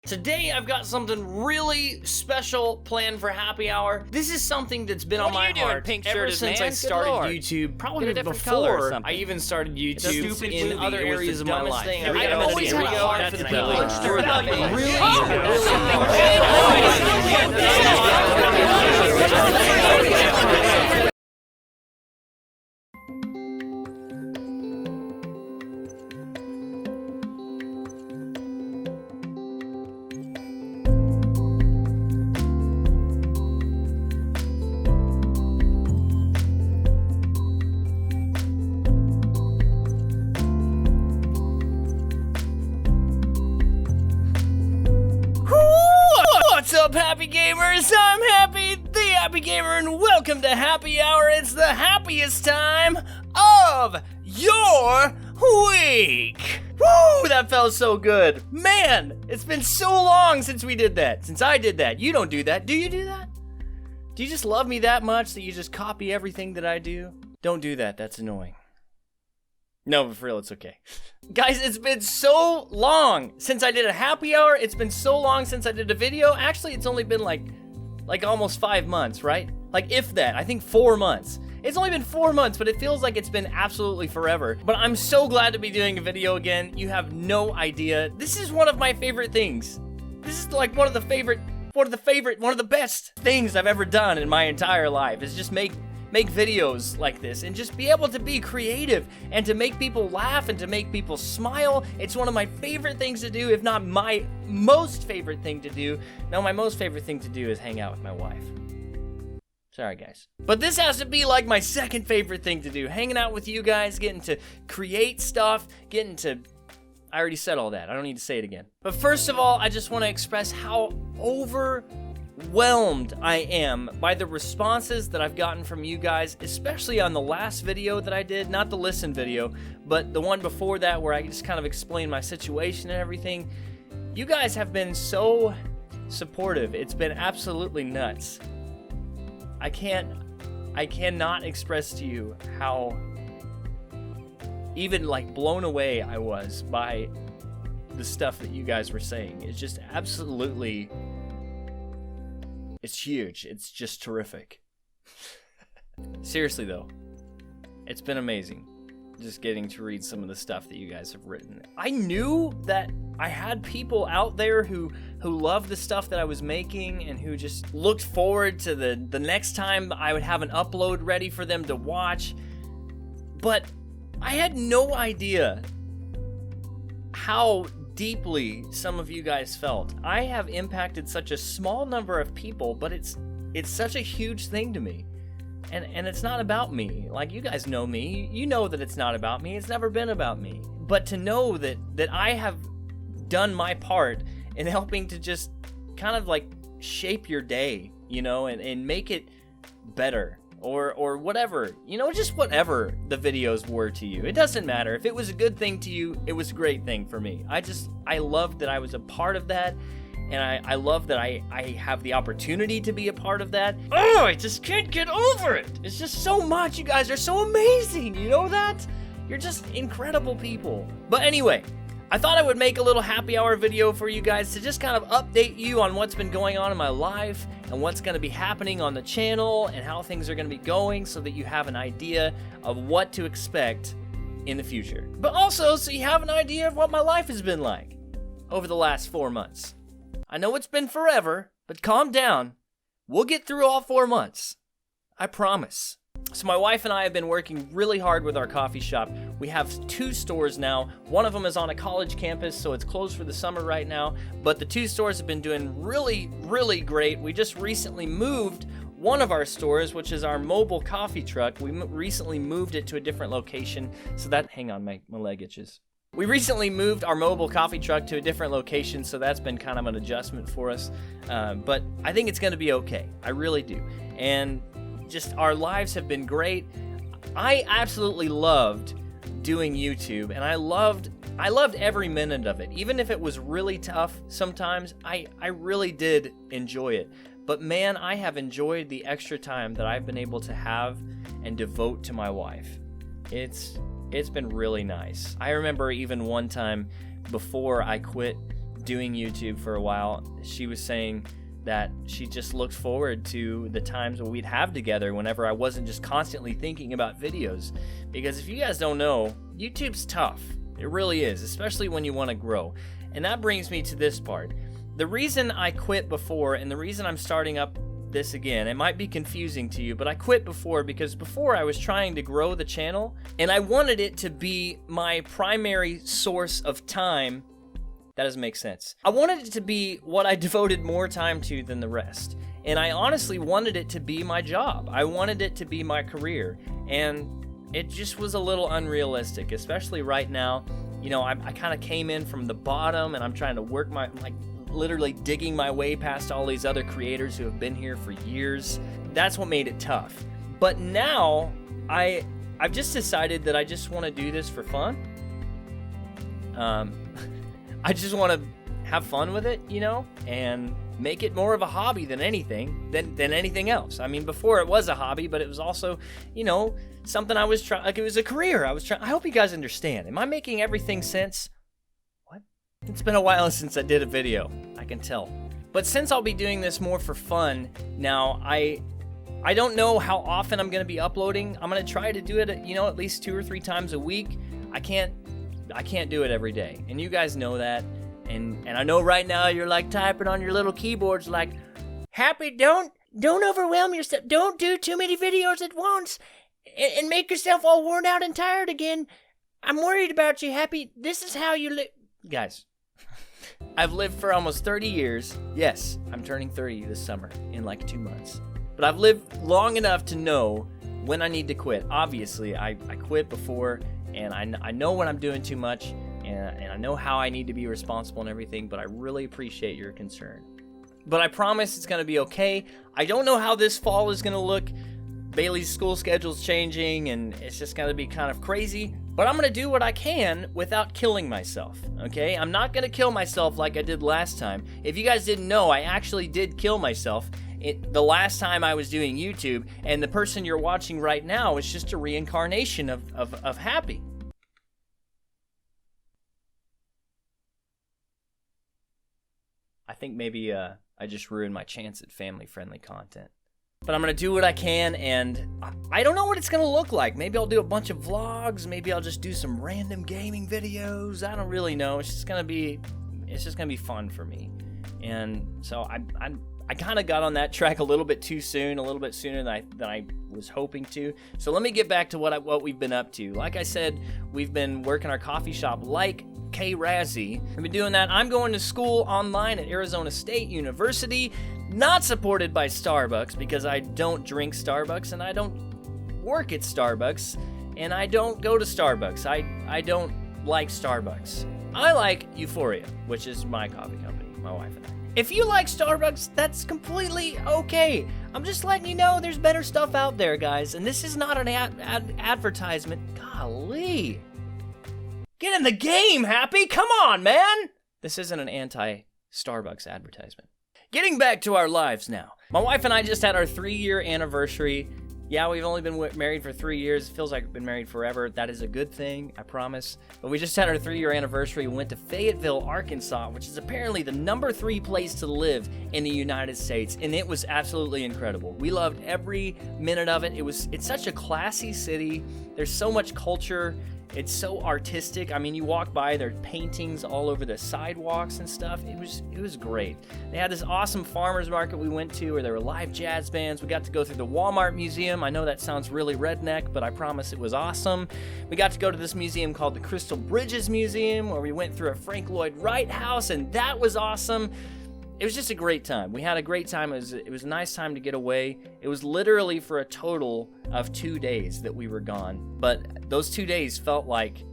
Today I've got something really special planned for happy hour. This is something that's been on my heart ever since I started YouTube, probably before I even started YouTube in other areas of my life. I always had a heart for the people. What's up, Happy Gamers? I'm Happy, the Happy Gamer, and welcome to Happy Hour. It's the happiest time of your week. Woo, that felt so good. Man, it's been so long since we did that, since I did that. You don't do that. Do you do that? Do you just love me that much that you just copy everything that I do? Don't do that. That's annoying. No, but for real, it's okay. Guys, it's been so long since I did a happy hour. It's been so long since I did a video. Actually, it's only been like almost 5 months, right? Like if that, I think 4 months. It's only been 4 months, but it feels like it's been absolutely forever. But I'm so glad to be doing a video again. You have no idea. This is one of my favorite things. This is like one of the best things I've ever done in my entire life is just make videos like this and just be able to be creative and to make people laugh and to make people smile. It's one of my favorite things to do, if not my most favorite thing to do. No, my most favorite thing to do is hang out with my wife. Sorry, guys. But this has to be like my second favorite thing to do. Hanging out with you guys, getting to create stuff, getting to... I already said all that. I don't need to say it again. But first of all, I just want to express how overwhelmed I am by the responses that I've gotten from you guys, especially on the last video that I did, not the listen video, but the one before that where I just kind of explained my situation and everything. You guys have been so supportive. It's been absolutely nuts. I cannot express to you how even like blown away I was by the stuff that you guys were saying. It's just absolutely, it's huge. It's just terrific. Seriously though, it's been amazing just getting to read some of the stuff that you guys have written. I knew that I had people out there who loved the stuff that I was making and who just looked forward to the next time I would have an upload ready for them to watch. But I had no idea how deeply some of you guys felt. I have impacted such a small number of people, but it's such a huge thing to me. And it's not about me. Like, you guys know me. You know that it's not about me. It's never been about me. But to know that I have done my part in helping to just kind of like shape your day, you know, and make it better. Or whatever, you know, just whatever the videos were to you. It doesn't matter. If it was a good thing to you, it was a great thing for me. I loved that I was a part of that, and I love that I have the opportunity to be a part of that. Oh, I just can't get over it. It's just so much. You guys are so amazing, you know that? You're just incredible people. But anyway, I thought I would make a little happy hour video for you guys to just kind of update you on what's been going on in my life and what's going to be happening on the channel and how things are going to be going so that you have an idea of what to expect in the future. But also so you have an idea of what my life has been like over the last 4 months. I know it's been forever, but calm down. We'll get through all 4 months. I promise. So my wife and I have been working really hard with our coffee shop. We have 2 stores now. One of them is on a college campus, so it's closed for the summer right now. But the 2 stores have been doing really, really great. We just recently moved one of our stores, which is our mobile coffee truck. We recently moved it to a different location. So that, hang on, my leg itches. We recently moved our mobile coffee truck to a different location, so that's been kind of an adjustment for us. But I think it's going to be okay. I really do. And just our lives have been great. I absolutely loved doing YouTube, and I loved every minute of it. Even if it was really tough sometimes, I really did enjoy it. But man, I have enjoyed the extra time that I've been able to have and devote to my wife. It's been really nice. I remember even one time before I quit doing YouTube for a while, she was saying that she just looked forward to the times when we'd have together whenever I wasn't just constantly thinking about videos. Because if you guys don't know, YouTube's tough. It really is, especially when you want to grow. And that brings me to this part. The reason I quit before and the reason I'm starting up this again, it might be confusing to you, but I quit before because before I was trying to grow the channel and I wanted it to be my primary source of time. That doesn't make sense. I wanted it to be what I devoted more time to than the rest. And I honestly wanted it to be my job. I wanted it to be my career. And it just was a little unrealistic, especially right now. You know, I kind of came in from the bottom and I'm trying to work literally digging my way past all these other creators who have been here for years. That's what made it tough. But now I've just decided that I just want to do this for fun. I just want to have fun with it, you know, and make it more of a hobby than anything else. I mean, before it was a hobby, but it was also, you know, something I was trying, like it was a career. I hope you guys understand. Am I making everything sense? What? It's been a while since I did a video, I can tell. But since I'll be doing this more for fun, now I don't know how often I'm going to be uploading. I'm going to try to do it, you know, at least 2 or 3 times a week. I can't do it every day. And you guys know that. And I know right now you're like typing on your little keyboards like, Happy, don't overwhelm yourself. Don't do too many videos at once and make yourself all worn out and tired again. I'm worried about you, Happy. This is how you live. Guys, I've lived for almost 30 years. Yes, I'm turning 30 this summer in like 2 months. But I've lived long enough to know when I need to quit. Obviously, I quit before, and I know when I'm doing too much, and I know how I need to be responsible and everything, but I really appreciate your concern. But I promise it's going to be okay. I don't know how this fall is going to look. Bailey's school schedule's changing, and it's just going to be kind of crazy. But I'm going to do what I can without killing myself, okay? I'm not going to kill myself like I did last time. If you guys didn't know, I actually did kill myself the last time I was doing YouTube, and the person you're watching right now is just a reincarnation of Happy. I think maybe I just ruined my chance at family-friendly content. But I'm going to do what I can, and I don't know what it's going to look like. Maybe I'll do a bunch of vlogs. Maybe I'll just do some random gaming videos. I don't really know. It's just going to be fun for me. And so I kind of got on that track a little bit too soon, a little bit sooner than I was hoping to. So let me get back to what we've been up to. Like I said, we've been working our coffee shop like K-Razzie. I've been doing that. I'm going to school online at Arizona State University, not supported by Starbucks because I don't drink Starbucks and I don't work at Starbucks and I don't go to Starbucks. I don't like Starbucks. I like Euphoria, which is my coffee company, my wife and I. If you like Starbucks, that's completely okay. I'm just letting you know there's better stuff out there, guys. And this is not an advertisement. Golly. Get in the game, Happy. Come on, man. This isn't an anti-Starbucks advertisement. Getting back to our lives now. My wife and I just had our 3-year anniversary. Yeah, we've only been married for 3 years. It feels like we've been married forever. That is a good thing, I promise. But we just had our 3-year anniversary. We went to Fayetteville, Arkansas, which is apparently the number 3 place to live in the United States, and it was absolutely incredible. We loved every minute of it. It's such a classy city. There's so much culture. It's so artistic. I mean, you walk by, there are paintings all over the sidewalks and stuff. It was great. They had this awesome farmers market we went to where there were live jazz bands. We got to go through the Walmart Museum. I know that sounds really redneck, but I promise it was awesome. We got to go to this museum called the Crystal Bridges Museum where we went through a Frank Lloyd Wright house, and that was awesome. It was just a great time. We had a great time. It was a nice time to get away. It was literally for a total of 2 days that we were gone. But those 2 days felt like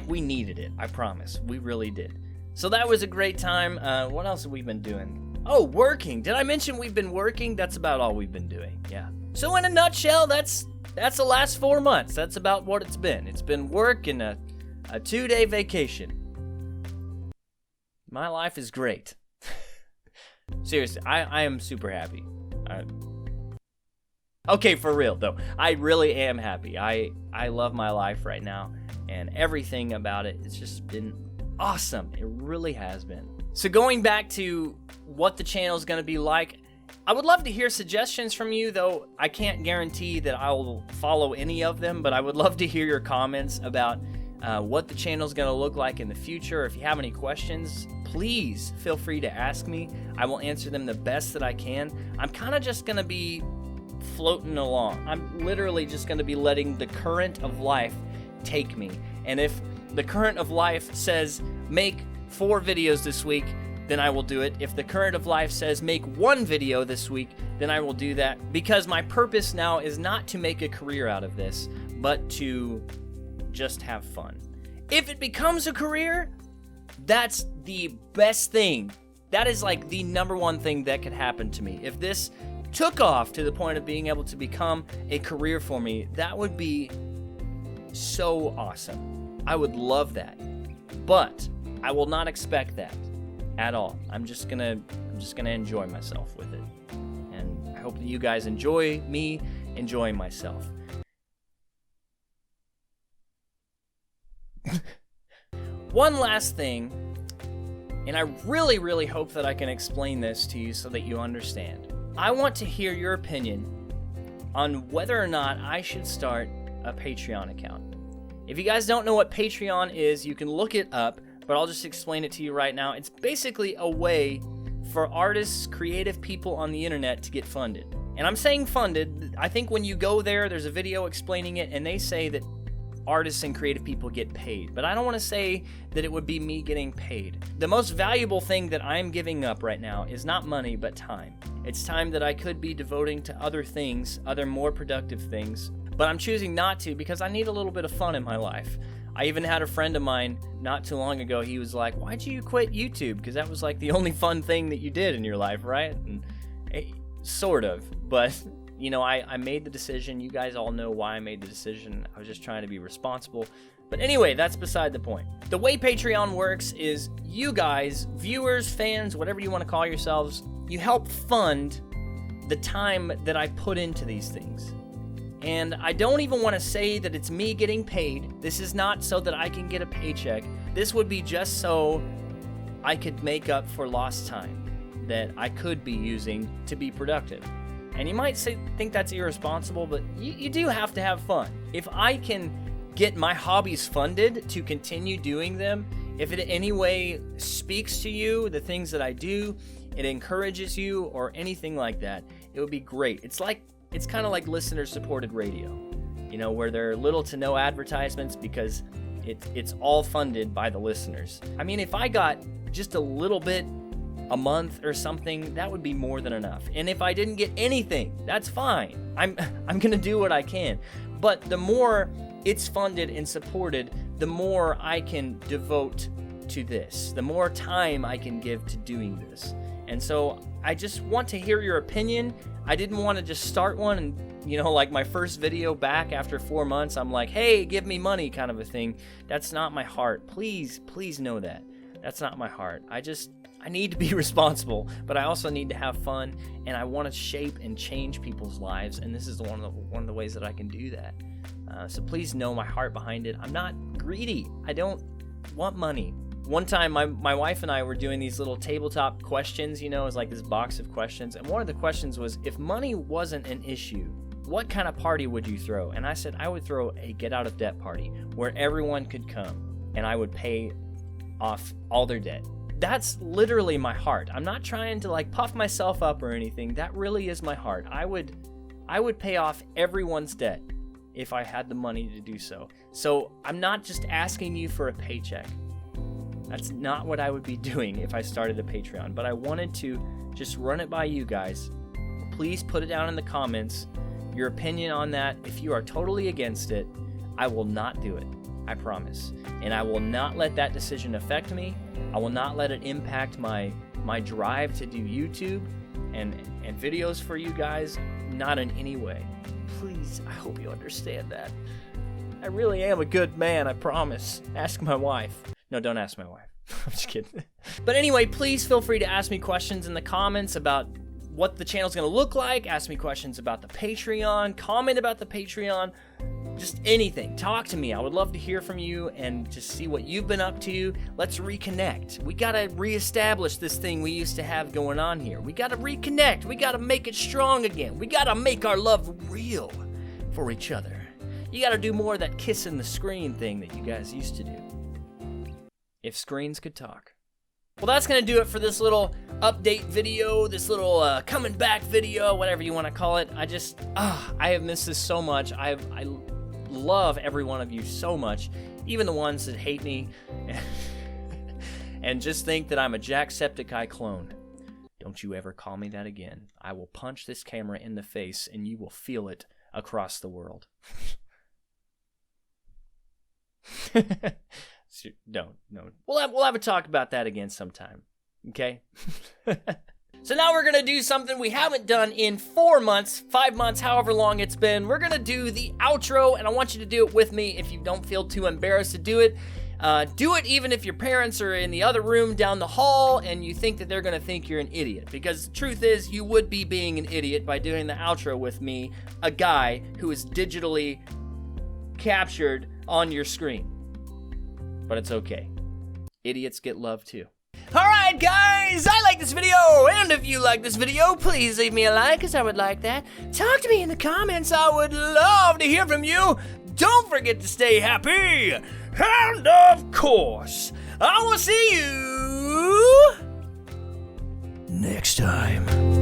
we needed it. I promise. We really did. So that was a great time. What else have we been doing? Oh, working. Did I mention we've been working? That's about all we've been doing. Yeah. So in a nutshell, that's the last 4 months. That's about what it's been. It's been work and a 2-day vacation. My life is great. Seriously, I am super happy. Okay, for real though, I really am happy. I love my life right now, and everything about it. It's just been awesome. It really has been. So going back to what the channel is going to be like, I would love to hear suggestions from you, though I can't guarantee that I'll follow any of them, but I would love to hear your comments about what the channel is going to look like in the future. If you have any questions, please feel free to ask me. I will answer them the best that I can. I'm kind of just going to be floating along. I'm literally just going to be letting the current of life take me. And if the current of life says make 4 videos this week, then I will do it. If the current of life says make 1 video this week, then I will do that, because my purpose now is not to make a career out of this, but to just have fun. If it becomes a career, that's the best thing. That is like the number one thing that could happen to me. If this took off to the point of being able to become a career for me, that would be so awesome. I would love that. But I will not expect that at all. I'm just gonna enjoy myself with it. And I hope that you guys enjoy me enjoying myself. One last thing, and I really, really hope that I can explain this to you so that you understand. I want to hear your opinion on whether or not I should start a Patreon account. If you guys don't know what Patreon is, you can look it up, but I'll just explain it to you right now. It's basically a way for artists, creative people on the internet to get funded. And I'm saying funded. I think when you go there, there's a video explaining it, and they say that artists and creative people get paid. But I don't want to say that it would be me getting paid. The most valuable thing that I'm giving up right now is not money, but time. It's time that I could be devoting to other things, other more productive things, but I'm choosing not to because I need a little bit of fun in my life. I even had a friend of mine not too long ago, he was like, why'd you quit YouTube? Because that was like the only fun thing that you did in your life, right? And sort of, but you know, I made the decision. You guys all know why I made the decision. I was just trying to be responsible. But anyway, that's beside the point. The way Patreon works is you guys, viewers, fans, whatever you want to call yourselves, you help fund the time that I put into these things. And I don't even want to say that it's me getting paid. This is not so that I can get a paycheck. This would be just so I could make up for lost time that I could be using to be productive. And you might think that's irresponsible, but you do have to have fun. If I can get my hobbies funded to continue doing them, if it in any way speaks to you, the things that I do, it encourages you or anything like that, it would be great. It's kind of like listener-supported radio, you know, where there are little to no advertisements because it's all funded by the listeners. I mean, if I got just a little bit a month or something, that would be more than enough. And if I didn't get anything, that's fine. I'm gonna do what I can. But the more it's funded and supported, the more I can devote to this, the more time I can give to doing this. And so I just want to hear your opinion. I didn't want to just start one and, you know, like my first video back after 4 months, I'm like, hey, give me money kind of a thing. That's not my heart. Please know that. That's not my heart. I need to be responsible, but I also need to have fun, and I want to shape and change people's lives, and this is one of the ways that I can do that. So please know my heart behind it. I'm not greedy. I don't want money. One time, my wife and I were doing these little tabletop questions, you know, it was like this box of questions, and one of the questions was, if money wasn't an issue, what kind of party would you throw? And I said, I would throw a get-out-of-debt party where everyone could come, and I would pay off all their debt. That's literally my heart. I'm not trying to like puff myself up or anything. That really is my heart. I would pay off everyone's debt if I had the money to do so. So I'm not just asking you for a paycheck. That's not what I would be doing if I started a Patreon. But I wanted to just run it by you guys. Please put it down in the comments, your opinion on that. If you are totally against it, I will not do it. I promise. And I will not let that decision affect me. I will not let it impact my drive to do YouTube and videos for you guys, not in any way. Please, I hope you understand that. I really am a good man, I promise. Ask my wife. No, don't ask my wife. I'm just kidding. But anyway, please feel free to ask me questions in the comments about what the channel's going to look like. Ask me questions about the Patreon. Comment about the Patreon. Just anything. Talk to me. I would love to hear from you and just see what you've been up to. Let's reconnect. We got to reestablish this thing we used to have going on here. We got to reconnect. We got to make it strong again. We got to make our love real for each other. You got to do more of that kissing the screen thing that you guys used to do. If screens could talk. Well, that's going to do it for this little update video, this little coming back video, whatever you want to call it. I have missed this so much. I love every one of you so much, even the ones that hate me and just think that I'm a Jacksepticeye clone. Don't you ever call me that again. I will punch this camera in the face and you will feel it across the world. No. We'll have a talk about that again sometime, okay? So now we're gonna do something we haven't done in 4 months, 5 months, however long it's been. We're gonna do the outro, and I want you to do it with me if you don't feel too embarrassed to do it. Do it even if your parents are in the other room down the hall and you think that they're gonna think you're an idiot. Because the truth is, you would be being an idiot by doing the outro with me, a guy who is digitally captured on your screen. But it's okay. Idiots get love too. Alright guys, I like this video, and if you like this video, please leave me a like, because I would like that. Talk to me in the comments, I would love to hear from you. Don't forget to stay happy, and of course, I will see you next time.